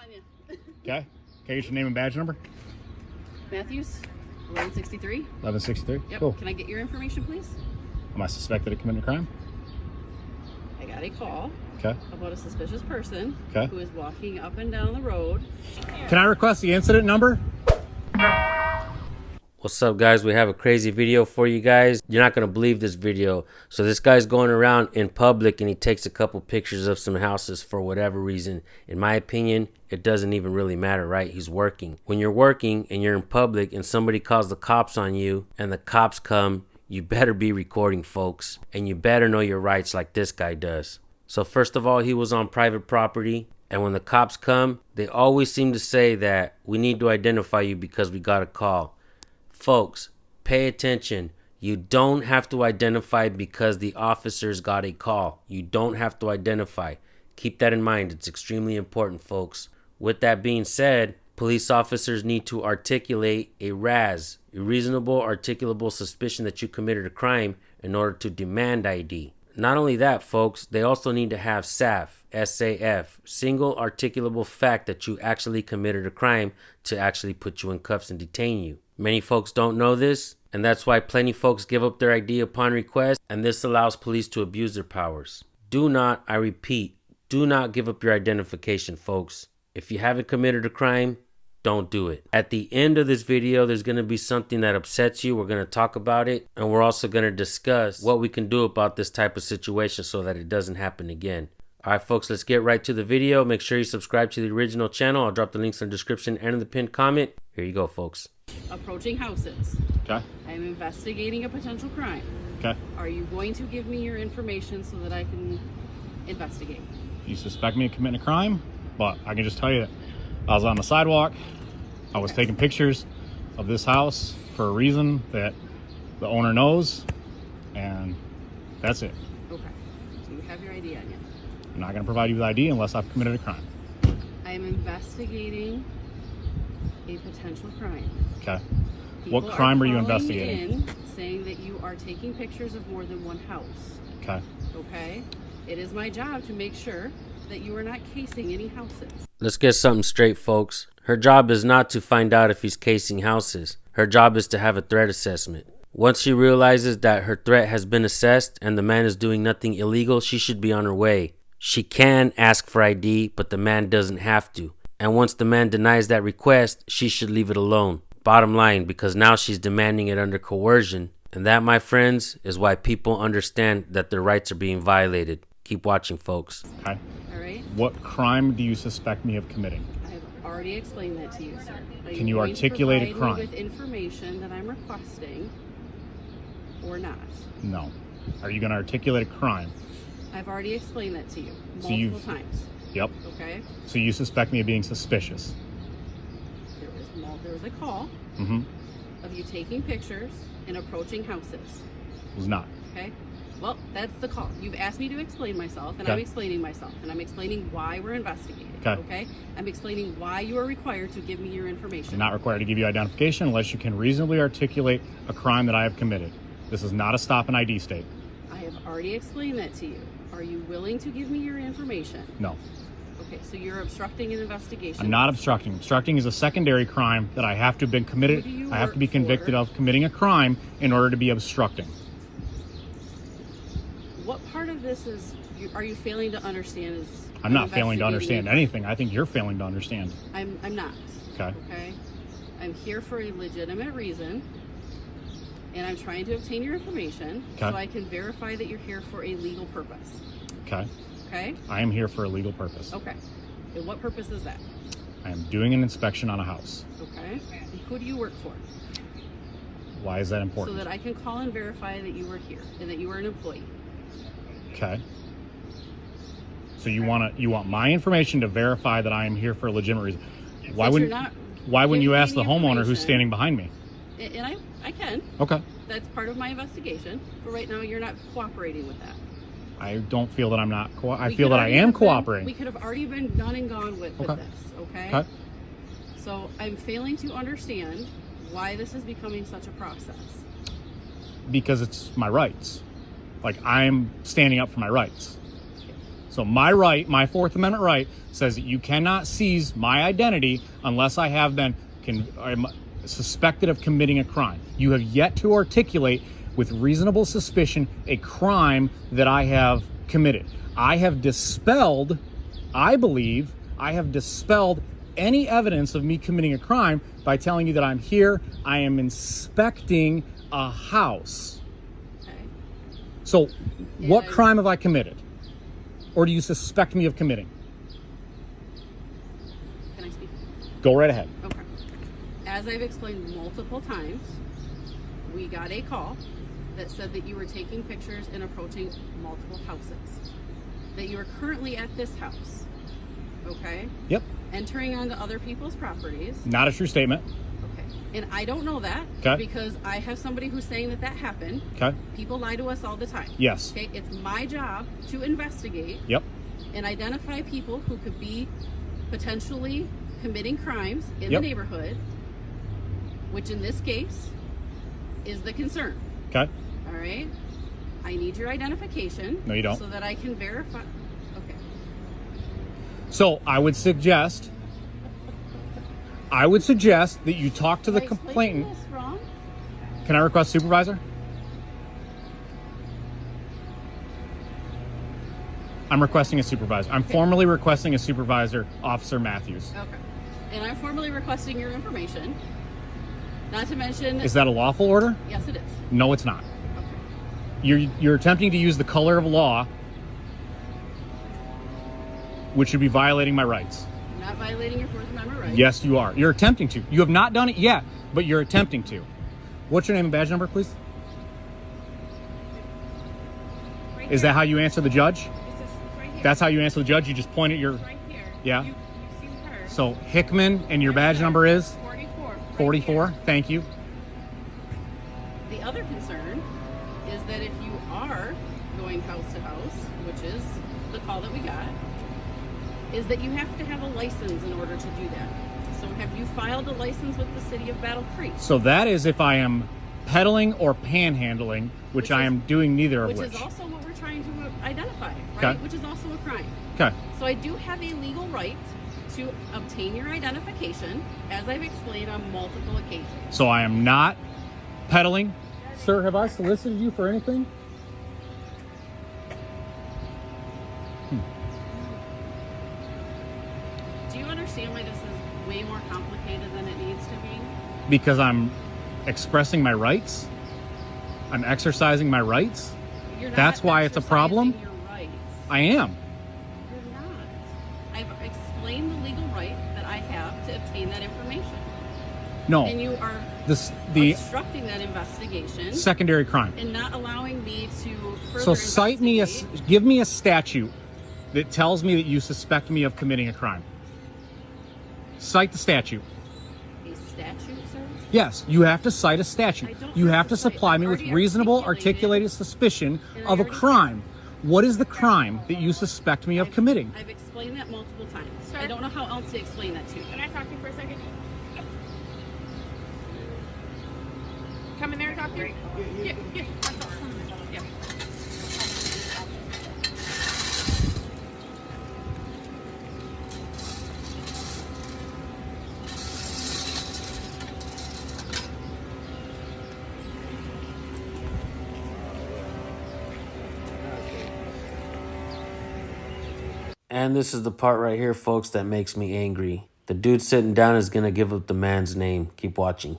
on you. Okay. Okay, get your name and badge number. Matthews, 1163. 1163. Yep. Cool. Can I get your information, please? Am I suspected of committing a crime? I got a call Okay. about a suspicious person Okay. who is walking up and down the road. Can I request the incident number? What's up, guys? We have a crazy video for you guys. You're not gonna believe this video. So this guy's going around in public and he takes a couple pictures of some houses for whatever reason. In my opinion, it doesn't even really matter, right? He's working. When you're working and you're in public and somebody calls the cops on you and the cops come, you better be recording, folks, and you better know your rights like this guy does. So first of all, he was on private property, and when the cops come, they always seem to say that we need to identify you because we got a call. Folks, pay attention. You don't have to identify because the officers got a call. You don't have to identify. Keep that in mind. It's extremely important, folks. With that being said, police officers need to articulate a RAS, a reasonable articulable suspicion that you committed a crime, in order to demand ID. Not only that, folks, they also need to have SAF, S-A-F, single articulable fact that you actually committed a crime, to actually put you in cuffs and detain you. Many folks don't know this, and that's why plenty folks give up their ID upon request, and this allows police to abuse their powers. Do not, I repeat, do not give up your identification, folks. If you haven't committed a crime, don't do it. At the end of this video, there's going to be something that upsets you. We're going to talk about it, and we're also going to discuss what we can do about this type of situation so that it doesn't happen again. All right, folks, let's get right to the video. Make sure you subscribe to the original channel. I'll drop the links in the description and in the pinned comment. Here you go, folks. Approaching houses. Okay. I'm investigating a potential crime. Okay. Are you going to give me your information so that I can investigate? You suspect me of committing a crime, but I can just tell you that I was on the sidewalk. I was taking pictures of this house for a reason that the owner knows, and that's it. Okay. So you have your ID on you. I'm not going to provide you with ID unless I've committed a crime. I am investigating a potential crime. Okay. People What crime are you calling investigating? in saying that you are taking pictures of more than one house. Okay. Okay? It is my job to make sure that you are not casing any houses. Let's get something straight, folks. Her job is not to find out if he's casing houses. Her job is to have a threat assessment. Once she realizes that her threat has been assessed and the man is doing nothing illegal, she should be on her way. She can ask for ID, but the man doesn't have to. And once the man denies that request, she should leave it alone. Bottom line, because now she's demanding it under coercion. And that, my friends, is why people understand that their rights are being violated. Keep watching, folks. Okay. All right? What crime do you suspect me of committing? I have already explained that to you, sir. Are Can you going to articulate a provide crime? me with information that I'm requesting or not? No. Are you going to articulate a crime? I've already explained that to you So multiple times. Yep. Okay? So you suspect me of being suspicious? There was a call Mm-hmm. of you taking pictures and approaching houses. It was not. Okay? Well, that's the call. You've asked me to explain myself, and Okay. I'm explaining myself, and I'm explaining why we're investigating. Okay. I'm explaining why you are required to give me your information. I'm not required to give you identification unless you can reasonably articulate a crime that I have committed. This is not a stop and ID state. I have already explained that to you. Are you willing to give me your information? No. Okay, so you're obstructing an investigation. I'm not obstructing. Obstructing is a secondary crime that I have to have been committed. Who do you I have to be work convicted for? of committing a crime in order to be obstructing. What part of this are you failing to understand? I'm not failing to investigating understand anything. I think you're failing to understand. I'm not. Okay. Okay? I'm here for a legitimate reason, and I'm trying to obtain your information so I can verify that you're here for a legal purpose. Okay. Okay? I am here for a legal purpose. Okay. And what purpose is that? I am doing an inspection on a house. Okay. And who do you work for? Why is that important? So that I can call and verify that you were here and that you were an employee. Okay. So you want my information to verify that I am here for a legitimate reason. Why wouldn't you ask the homeowner who's standing behind me? And I can. Okay. That's part of my investigation. But right now you're not cooperating with that. I don't feel that I'm not. I feel that I am cooperating. We could have already been done and gone with this. Okay. Okay. So I'm failing to understand why this is becoming such a process. Because it's my rights. Like, I'm standing up for my rights. So my right, my Fourth Amendment right, says that you cannot seize my identity unless I have been I'm suspected of committing a crime. You have yet to articulate with reasonable suspicion a crime that I have committed. I have dispelled, I believe, I have dispelled any evidence of me committing a crime by telling you that I'm here, I am inspecting a house. Okay. So what crime have I committed? Or do you suspect me of committing? Can I speak? Go right ahead. Okay. As I've explained multiple times, we got a call that said that you were taking pictures and approaching multiple houses. That you are currently at this house. Okay? Yep. Entering onto other people's properties. Not a true statement. Okay. And I don't know that. Okay. Because I have somebody who's saying that happened. Okay. People lie to us all the time. Yes. Okay. It's my job to investigate. Yep. And identify people who could be potentially committing crimes in the neighborhood, which in this case is the concern. Okay. All right. I need your identification. No, you don't. So that I can verify. Okay. So I would suggest that you talk to the complainant. This wrong? Can I request supervisor? I'm requesting a supervisor. I'm formally requesting a supervisor, Officer Matthews. Okay. And I'm formally requesting your information. Not to mention... Is that a lawful order? Yes, it is. No, it's not. Okay. You're attempting to use the color of law, which would be violating my rights. You're not violating your Fourth Amendment rights. Yes, you are. You're attempting to. You have not done it yet, but you're attempting to. What's your name and badge number, please? Right Is here. that how you answer the judge? This is right here. That's how you answer the judge? You just point at your... Right here. Yeah. You see her. So Hickman, and your badge number is? 44. Right 44. here. Thank you. The other concern is that if you are going house to house, which is the call that we got, is that you have to have a license in order to do that. So have you filed a license with the city of Battle Creek? So that is if I am peddling or panhandling, which I am doing neither of which. Which is also what we're trying to identify, right? Okay. Which is also a crime. Okay. So I do have a legal right to obtain your identification, as I've explained on multiple occasions. So I am not peddling. Sir, have I solicited you for anything? Do you understand why this is way more complicated than it needs to be? Because I'm expressing my rights. I'm exercising my rights. You're not That's why it's a problem? exercising your rights. I am. You're not. I've explained the legal right that I have to obtain that information. No. And you are The obstructing that investigation secondary crime. and not allowing me to further So cite me investigate. give me a statute that tells me that you suspect me of committing a crime. Cite the statute. A statute, sir? Yes, you have to cite a statute. I don't You have have to to cite. supply I've me with already reasonable, articulated articulated suspicion and I of a already crime. What is the crime that you suspect me of committing? I've explained that multiple times. Sir? I don't know how else to explain that to you. Can I talk to you for a second? Come in there and talk to you? Yeah. Yeah. And this is the part right here, folks, that makes me angry. The dude sitting down is going to give up the man's name. Keep watching.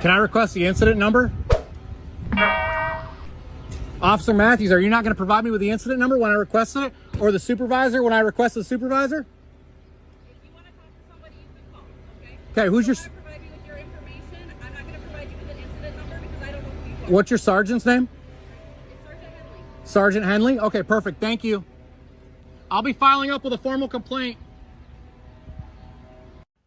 Can I request the incident number? Officer Matthews, are you not going to provide me with the incident number when I requested it? Or the supervisor when I request the supervisor? If you want to talk to somebody, you can call, okay? Okay, who's your... I'm not going to provide you with your information. I'm not going to provide you with an incident number because I don't know who you are. What's your sergeant's name? It's Sergeant Henley. Sergeant Henley? Okay, perfect. Thank you. I'll be filing up with a formal complaint.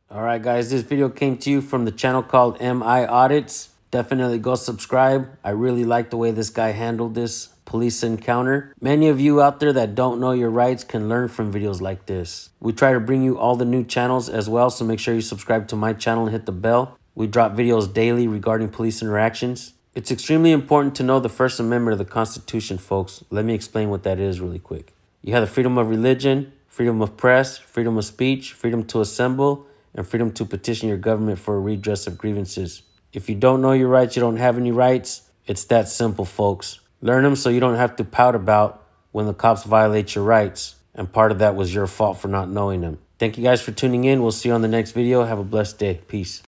All right, guys, this video came to you from the channel called MI Audits. Definitely go subscribe. I really like the way this guy handled this police encounter. Many of you out there that don't know your rights can learn from videos like this. We try to bring you all the new channels as well, so make sure you subscribe to my channel and hit the bell. We drop videos daily regarding police interactions. It's extremely important to know the First Amendment of the Constitution, folks. Let me explain what that is really quick. You have the freedom of religion, freedom of press, freedom of speech, freedom to assemble, and freedom to petition your government for a redress of grievances. If you don't know your rights, you don't have any rights. It's that simple, folks. Learn them so you don't have to pout about when the cops violate your rights. And part of that was your fault for not knowing them. Thank you guys for tuning in. We'll see you on the next video. Have a blessed day. Peace.